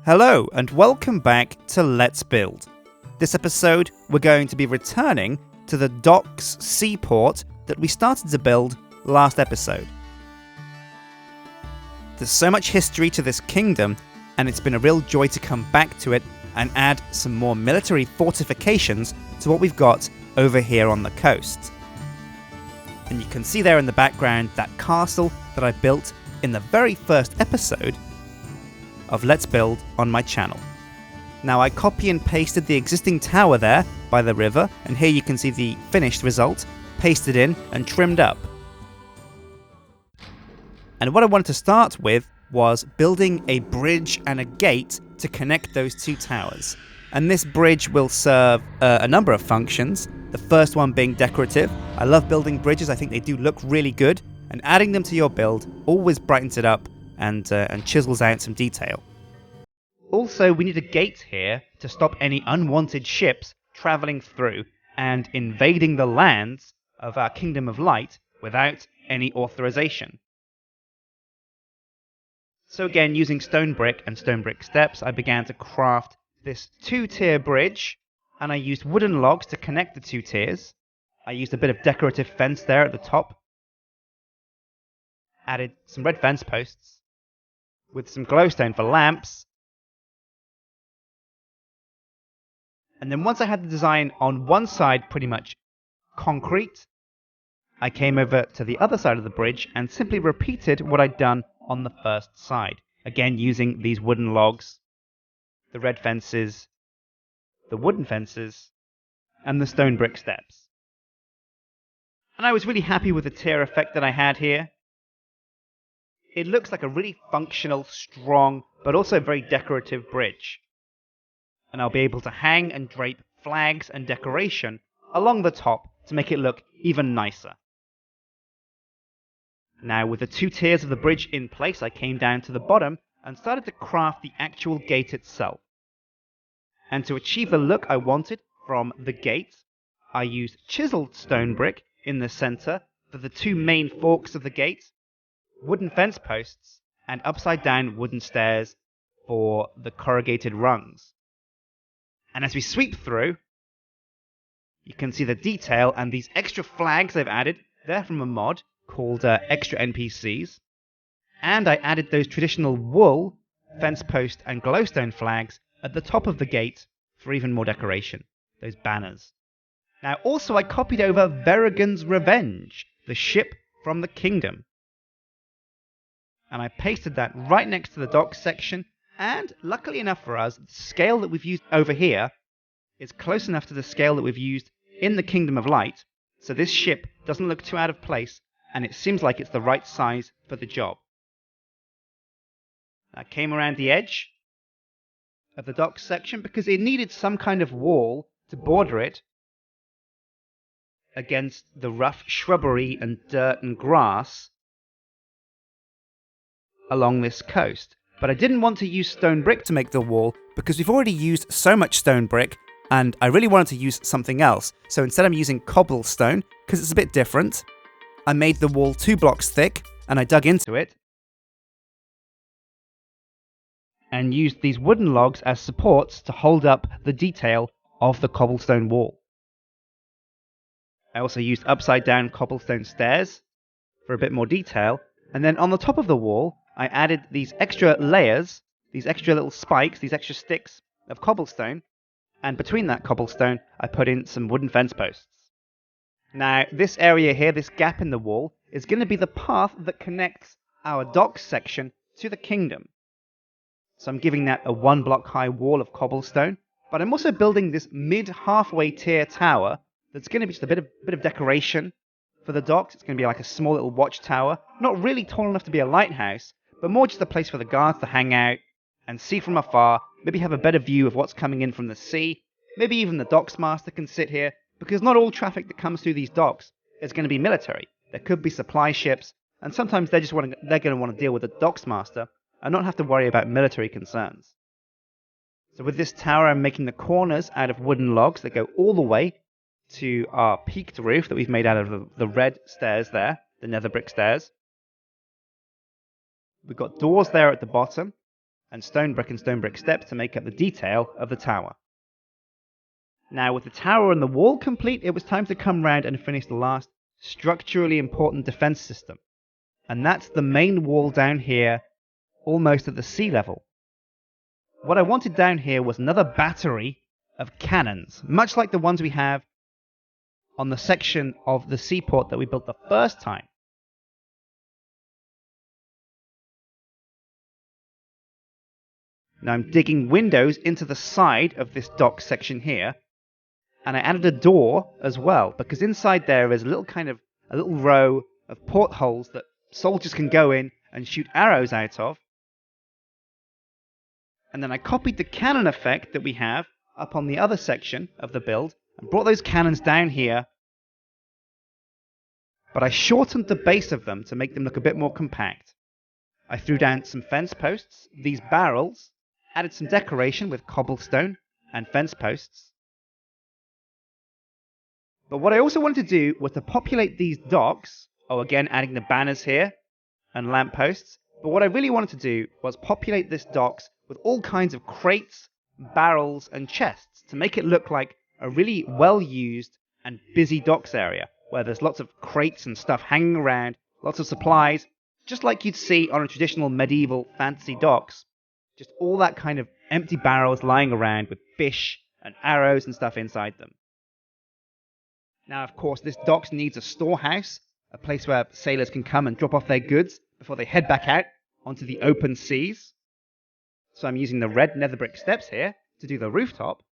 Hello and welcome back to Let's Build. This episode we're going to be returning to the docks seaport that we started to build last episode. There's so much history to this kingdom and it's been a real joy to come back to it and add some more military fortifications to what we've got over here on the coast. And you can see there in the background that castle that I built in the very first episode of Let's Build on my channel. Now I copy and pasted the existing tower there by the river, and here you can see the finished result, pasted in and trimmed up. And what I wanted to start with was building a bridge and a gate to connect those two towers. And this bridge will serve a number of functions, the first one being decorative. I love building bridges, I think they do look really good, and adding them to your build always brightens it up and chisels out some detail. Also, we need a gate here to stop any unwanted ships travelling through and invading the lands of our Kingdom of Light without any authorization. So again, using stone brick and stone brick steps, I began to craft this two-tier bridge, and I used wooden logs to connect the two tiers. I used a bit of decorative fence there at the top, added some red fence posts with some glowstone for lamps. And then once I had the design on one side pretty much concrete, I came over to the other side of the bridge and simply repeated what I'd done on the first side. Again, using these wooden logs, the red fences, the wooden fences, and the stone brick steps. And I was really happy with the tier effect that I had here. It looks like a really functional, strong, but also very decorative bridge. And I'll be able to hang and drape flags and decoration along the top to make it look even nicer. Now, with the two tiers of the bridge in place, I came down to the bottom and started to craft the actual gate itself. And to achieve the look I wanted from the gate, I used chiseled stone brick in the center for the two main forks of the gate, wooden fence posts, and upside down wooden stairs for the corrugated rungs. And as we sweep through, you can see the detail and these extra flags I've added. They're from a mod called Extra NPCs. And I added those traditional wool fence post and glowstone flags at the top of the gate for even more decoration, those banners. Now also I copied over Verrigan's Revenge, the ship from the kingdom. And I pasted that right next to the docks section, and luckily enough for us, the scale that we've used over here is close enough to the scale that we've used in the Kingdom of Light, so this ship doesn't look too out of place, and it seems like it's the right size for the job. I came around the edge of the docks section because it needed some kind of wall to border it against the rough shrubbery and dirt and grass along this coast. But I didn't want to use stone brick to make the wall because we've already used so much stone brick and I really wanted to use something else. So instead I'm using cobblestone because it's a bit different. I made the wall 2 blocks thick and I dug into it and used these wooden logs as supports to hold up the detail of the cobblestone wall. I also used upside down cobblestone stairs for a bit more detail, and then on the top of the wall I added these extra layers, these extra little spikes, these extra sticks of cobblestone, and between that cobblestone I put in some wooden fence posts. Now this area here, this gap in the wall, is going to be the path that connects our docks section to the kingdom. So I'm giving that a 1 block high wall of cobblestone, but I'm also building this mid-halfway tier tower that's going to be just a bit of decoration for the docks. It's going to be like a small little watchtower, not really tall enough to be a lighthouse, but more just a place for the guards to hang out and see from afar, maybe have a better view of what's coming in from the sea. Maybe even the docks master can sit here, because not all traffic that comes through these docks is going to be military. There could be supply ships, and sometimes they're going to want to deal with the docks master and not have to worry about military concerns. So with this tower, I'm making the corners out of wooden logs that go all the way to our peaked roof that we've made out of the red stairs there, the nether brick stairs. We've got doors there at the bottom, and stone brick steps to make up the detail of the tower. Now, with the tower and the wall complete, it was time to come round and finish the last structurally important defense system. And that's the main wall down here, almost at the sea level. What I wanted down here was another battery of cannons, much like the ones we have on the section of the seaport that we built the first time. Now I'm digging windows into the side of this dock section here, and I added a door as well, because inside there is a little row of portholes that soldiers can go in and shoot arrows out of. And then I copied the cannon effect that we have up on the other section of the build and brought those cannons down here, but I shortened the base of them to make them look a bit more compact. I threw down some fence posts, these barrels, added some decoration with cobblestone and fence posts. But what I also wanted to do was to populate these docks, again adding the banners here and lampposts, but what I really wanted to do was populate this docks with all kinds of crates, barrels and chests to make it look like a really well-used and busy docks area, where there's lots of crates and stuff hanging around, lots of supplies, just like you'd see on a traditional medieval fantasy docks. Just all that kind of empty barrels lying around with fish and arrows and stuff inside them. Now, of course, this docks needs a storehouse, a place where sailors can come and drop off their goods before they head back out onto the open seas. So I'm using the red nether brick steps here to do the rooftop,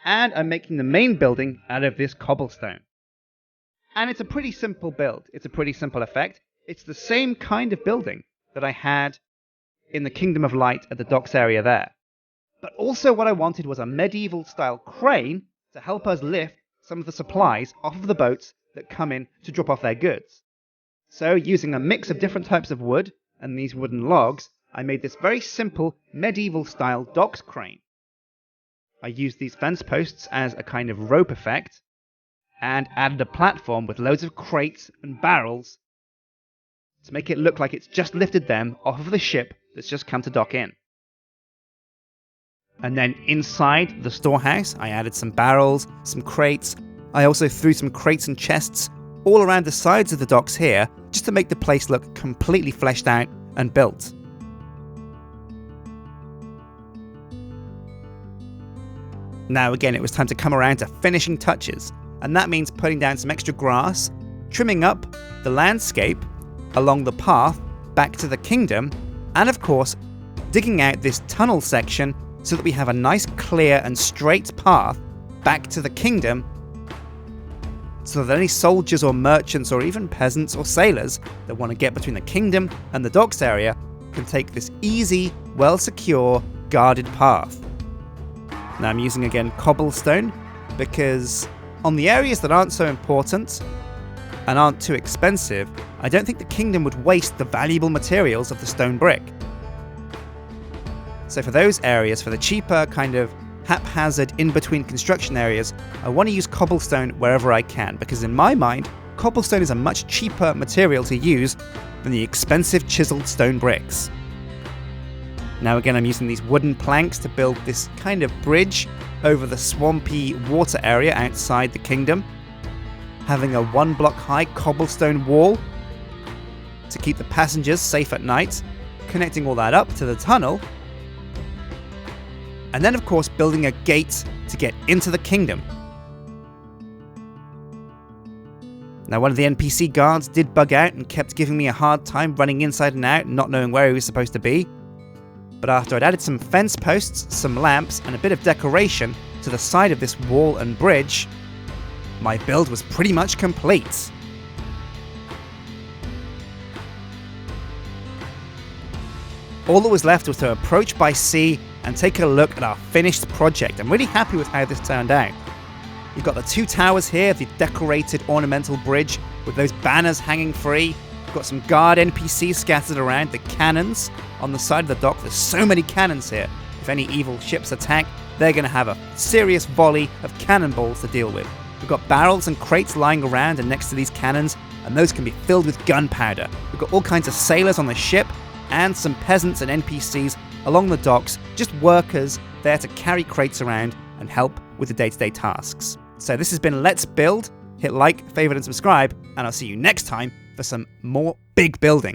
and I'm making the main building out of this cobblestone. And it's a pretty simple build. It's a pretty simple effect. It's the same kind of building that I had in the Kingdom of Light at the docks area there. But also what I wanted was a medieval style crane to help us lift some of the supplies off of the boats that come in to drop off their goods. So using a mix of different types of wood and these wooden logs, I made this very simple medieval style docks crane. I used these fence posts as a kind of rope effect and added a platform with loads of crates and barrels to make it look like it's just lifted them off of the ship that's just come to dock in. And then inside the storehouse, I added some barrels, some crates. I also threw some crates and chests all around the sides of the docks here, just to make the place look completely fleshed out and built. Now again, it was time to come around to finishing touches, and that means putting down some extra grass, trimming up the landscape along the path back to the kingdom, and of course, digging out this tunnel section so that we have a nice clear and straight path back to the kingdom, so that any soldiers or merchants or even peasants or sailors that want to get between the kingdom and the docks area can take this easy, well-secure, guarded path. Now I'm using again cobblestone because on the areas that aren't so important and aren't too expensive, I don't think the kingdom would waste the valuable materials of the stone brick. So for those areas, for the cheaper kind of haphazard in-between construction areas, I want to use cobblestone wherever I can, because in my mind, cobblestone is a much cheaper material to use than the expensive chiseled stone bricks. Now again, I'm using these wooden planks to build this kind of bridge over the swampy water area outside the kingdom, having a 1-block high cobblestone wall to keep the passengers safe at night, connecting all that up to the tunnel, and then of course building a gate to get into the kingdom. Now one of the NPC guards did bug out and kept giving me a hard time running inside and out and not knowing where he was supposed to be. But after I'd added some fence posts, some lamps, and a bit of decoration to the side of this wall and bridge, my build was pretty much complete. All that was left was to approach by sea and take a look at our finished project. I'm really happy with how this turned out. You've got the 2 towers here, the decorated ornamental bridge with those banners hanging free. You've got some guard NPCs scattered around, the cannons on the side of the dock. There's so many cannons here. If any evil ships attack, they're going to have a serious volley of cannonballs to deal with. We've got barrels and crates lying around and next to these cannons, and those can be filled with gunpowder. We've got all kinds of sailors on the ship, and some peasants and NPCs along the docks, just workers there to carry crates around and help with the day-to-day tasks. So this has been Let's Build. Hit like, favorite, and subscribe, and I'll see you next time for some more big building.